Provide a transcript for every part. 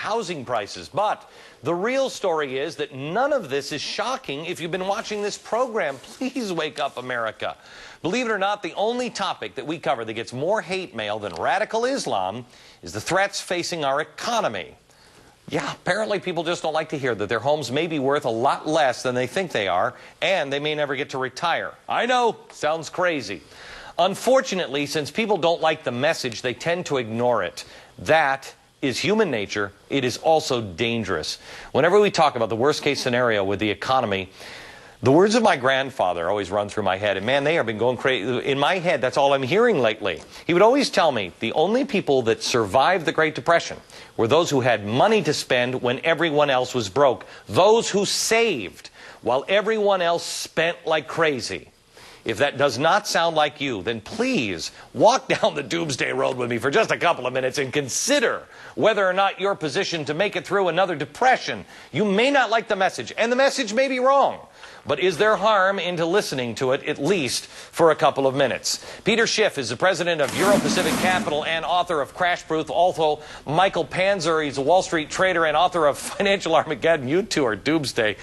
housing prices. But the real story is that none of this is shocking if you've been watching this program. Please wake up, America. Believe it or not, the only topic that we cover that gets more hate mail than radical Islam is the threats facing our economy. Yeah, apparently people just don't like to hear that their homes may be worth a lot less than they think they are, and they may never get to retire. I know, sounds crazy. Unfortunately, since people don't like the message, they tend to ignore it. That is human nature. It is also dangerous. Whenever we talk about the worst case scenario with the economy, the words of my grandfather always run through my head, and man, they have been going crazy. In my head, that's all I'm hearing lately. He would always tell me the only people that survived the Great Depression were those who had money to spend when everyone else was broke. Those who saved while everyone else spent like crazy. If that does not sound like you, then please walk down the doomsday road with me for just a couple of minutes and consider whether or not you're positioned to make it through another depression. You may not like the message, and the message may be wrong. But is there harm into listening to it, at least for a couple of minutes? Peter Schiff is the president of Euro-Pacific Capital and author of Crash Proof. Also, Michael Panzner, he's a Wall Street trader and author of Financial Armageddon. You two are doomsday.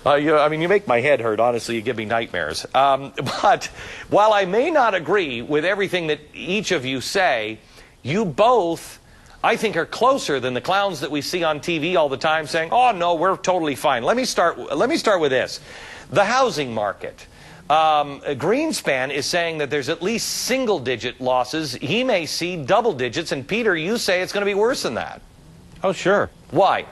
You make my head hurt, honestly. You give me nightmares. But while I may not agree with everything that each of you say, you both, I think, are closer than the clowns that we see on TV all the time saying, oh, no, we're totally fine. Let me start with this. The housing market. Greenspan is saying that there's at least single-digit losses. He may see double digits. And, Peter, you say it's going to be worse than that. Oh, sure. Why?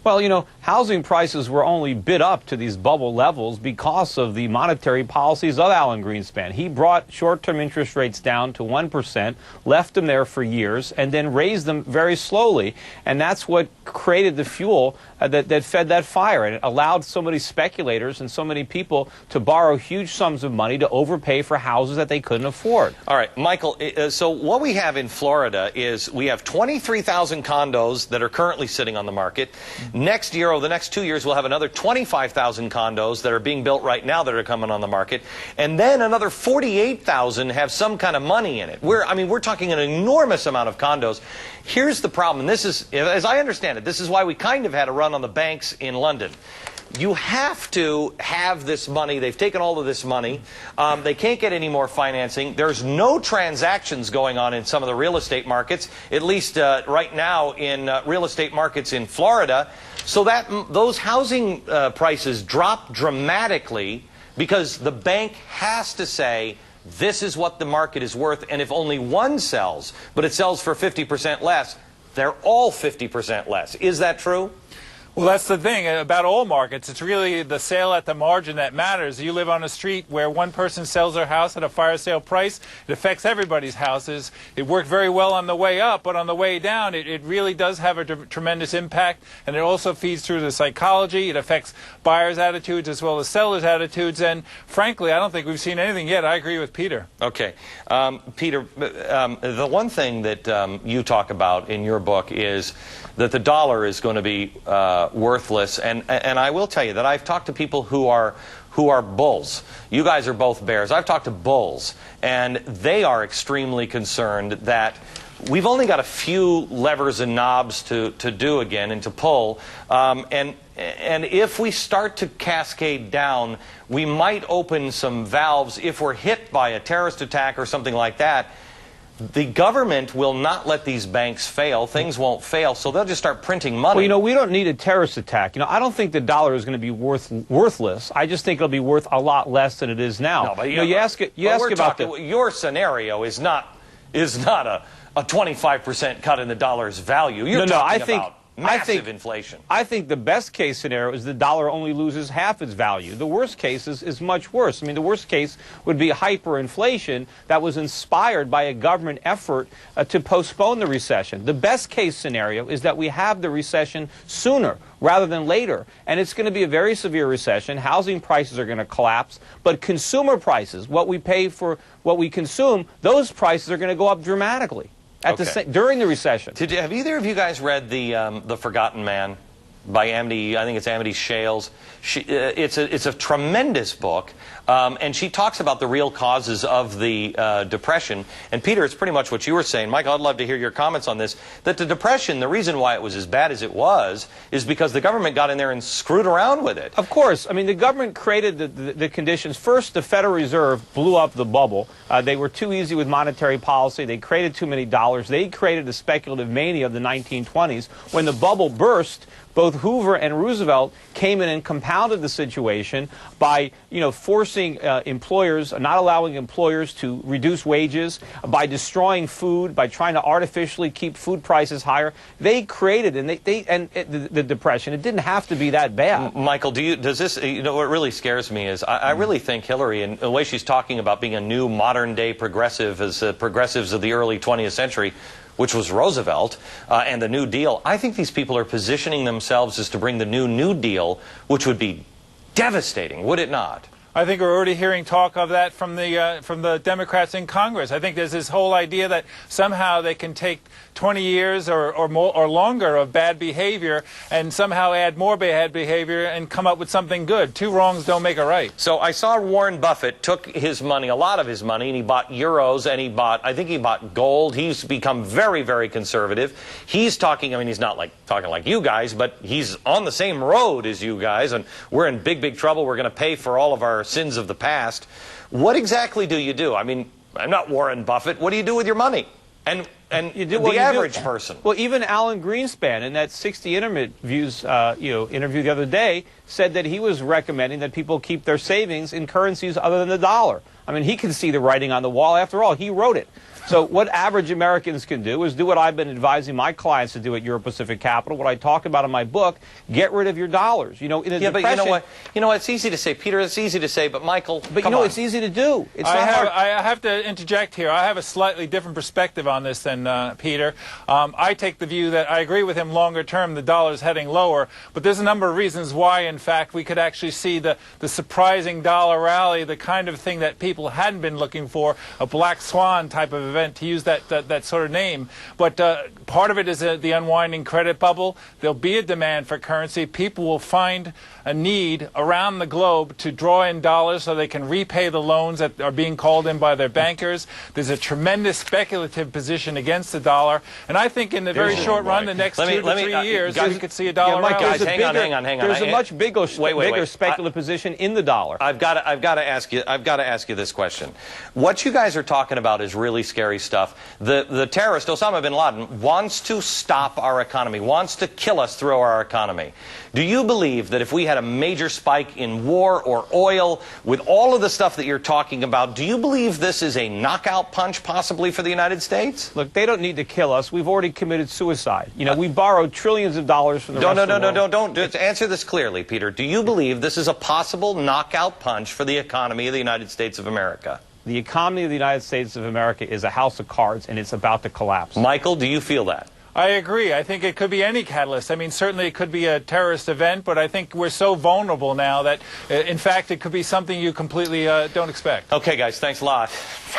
Well, you know, housing prices were only bid up to these bubble levels because of the monetary policies of Alan Greenspan. He brought short-term interest rates down to 1%, left them there for years, and then raised them very slowly. And that's what created the fuel that fed that fire. And it allowed so many speculators and so many people to borrow huge sums of money to overpay for houses that they couldn't afford. All right, Michael, so what we have in Florida is we have 23,000 condos that are currently sitting on the market. Next year, over the next 2 years, we'll have another 25,000 condos that are being built right now that are coming on the market. And then another 48,000 have some kind of money in it. We're talking an enormous amount of condos. Here's the problem, and this is, as I understand it, this is why we kind of had a run on the banks in London. You have to have this money. They've taken all of this money. They can't get any more financing. There's no transactions going on in some of the real estate markets, at least right now in real estate markets in Florida. So that those housing prices drop dramatically because the bank has to say, this is what the market is worth, and if only one sells, but it sells for 50% less, they're all 50% less. Is that true? Well, that's the thing about all markets. It's really the sale at the margin that matters. You live on a street where one person sells their house at a fire sale price. It affects everybody's houses. It worked very well on the way up, but on the way down, it really does have a tremendous impact, and it also feeds through the psychology. It affects buyers' attitudes as well as sellers' attitudes, and frankly, I don't think we've seen anything yet. I agree with Peter. Okay. Peter, the one thing that you talk about in your book is that the dollar is going to be worthless, and I will tell you that I've talked to people who are bulls. You guys are both bears. I've talked to bulls, and they are extremely concerned that we've only got a few levers and knobs to do again and to pull, and if we start to cascade down, we might open some valves if we're hit by a terrorist attack or something like that. The government will not let these banks fail. Things won't fail, so they'll just start printing money. Well, you know, we don't need a terrorist attack. You know, I don't think the dollar is going to be worthless. I just think it'll be worth a lot less than it is now. No, but you ask about your scenario is not a 25% cut in the dollar's value. You're talking about massive inflation. I think the best case scenario is the dollar only loses half its value. The worst case is much worse. I mean, the worst case would be hyperinflation that was inspired by a government effort to postpone the recession. The best case scenario is that we have the recession sooner rather than later. And it's going to be a very severe recession. Housing prices are going to collapse. But consumer prices, what we pay for what we consume, those prices are going to go up dramatically. During the recession. Have either of you guys read The Forgotten Man? by Amity, I think it's Amity Shales. It's a tremendous book, and she talks about the real causes of the Depression. And Peter, it's pretty much what you were saying. Michael, I'd love to hear your comments on this. That the Depression, the reason why it was as bad as it was, is because the government got in there and screwed around with it. Of course. I mean, the government created the conditions. First, the Federal Reserve blew up the bubble. They were too easy with monetary policy. They created too many dollars. They created the speculative mania of the 1920s. When the bubble burst, both Hoover and Roosevelt came in and compounded the situation by, forcing employers, not allowing employers to reduce wages, by destroying food, by trying to artificially keep food prices higher. They created the Depression. It didn't have to be that bad. Michael, does this, what really scares me is I really think Hillary, and the way she's talking about being a new modern-day progressive as progressives of the early 20th century, which was Roosevelt, and the New Deal, I think these people are positioning themselves as to bring the New Deal, which would be devastating, would it not? I think we're already hearing talk of that from the Democrats in Congress. I think there's this whole idea that somehow they can take 20 years or more or longer of bad behavior and somehow add more bad behavior and come up with something good. Two wrongs don't make a right. So I saw Warren Buffett took his money, a lot of his money, and he bought euros and I think he bought gold. He's become very, very conservative. He's talking, I mean, he's not talking like you guys, but he's on the same road as you guys, and we're in big, big trouble. We're going to pay for all of our sins of the past. What exactly do you do? I mean, I'm not Warren Buffett. What do you do with your money? And the average person. Well, even Alan Greenspan in that 60 Interviews interview the other day said that he was recommending that people keep their savings in currencies other than the dollar. I mean, he can see the writing on the wall. After all, he wrote it. So what average Americans can do is do what I've been advising my clients to do at Euro Pacific Capital, what I talk about in my book: get rid of your dollars. In a depression, but you know what? It's easy to say, Peter. It's easy to say, but Michael, but it's easy to do. It's not hard. I have to interject here. I have a slightly different perspective on this than Peter. I take the view that I agree with him. Longer term, the dollar is heading lower, but there's a number of reasons why, in fact, we could actually see the surprising dollar rally, the kind of thing that people hadn't been looking for, a black swan type of event, to use that sort of name. But part of it is the unwinding credit bubble. There'll be a demand for currency. People will find a need around the globe to draw in dollars so they can repay the loans that are being called in by their bankers. There's a tremendous speculative position against the dollar. And I think in the very short run, the next 2 to 3 years, we could see a dollar rally. Guys, hang on. There's a much bigger speculative position in the dollar. I've got to ask you this question. What you guys are talking about is really scary stuff. The terrorist, Osama bin Laden, wants to stop our economy, wants to kill us through our economy. Do you believe that if we had a major spike in war or oil, with all of the stuff that you're talking about, do you believe this is a knockout punch possibly for the United States? Look, they don't need to kill us. We've already committed suicide. We borrowed trillions of dollars from the rest of the world. Don't answer this clearly, Peter. Do you believe this is a possible knockout punch for the economy of the United States of America? The economy of the United States of America is a house of cards, and it's about to collapse. Michael, do you feel that? I agree. I think it could be any catalyst. I mean, certainly it could be a terrorist event, but I think we're so vulnerable now that, in fact, it could be something you completely don't expect. Okay, guys, thanks a lot.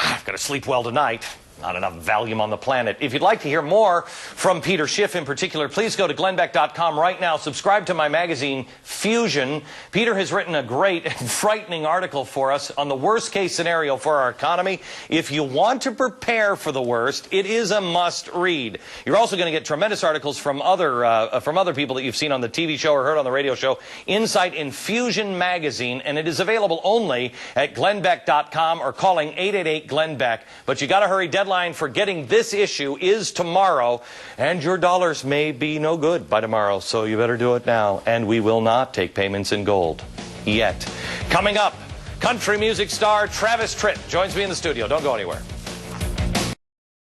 I've got to sleep well tonight. Not enough Valium on the planet. If you'd like to hear more from Peter Schiff in particular, please go to glennbeck.com right now. Subscribe to my magazine, Fusion. Peter has written a great and frightening article for us on the worst-case scenario for our economy. If you want to prepare for the worst, it is a must-read. You're also going to get tremendous articles from other people that you've seen on the TV show or heard on the radio show, Insight in Fusion magazine, and it is available only at glennbeck.com or calling 888-GLENN-BECK. But you got to hurry. Deadline for getting this issue is tomorrow, and your dollars may be no good by tomorrow, so you better do it now. And we will not take payments in gold yet. Coming up, country music star Travis Tritt joins me in the studio. Don't go anywhere.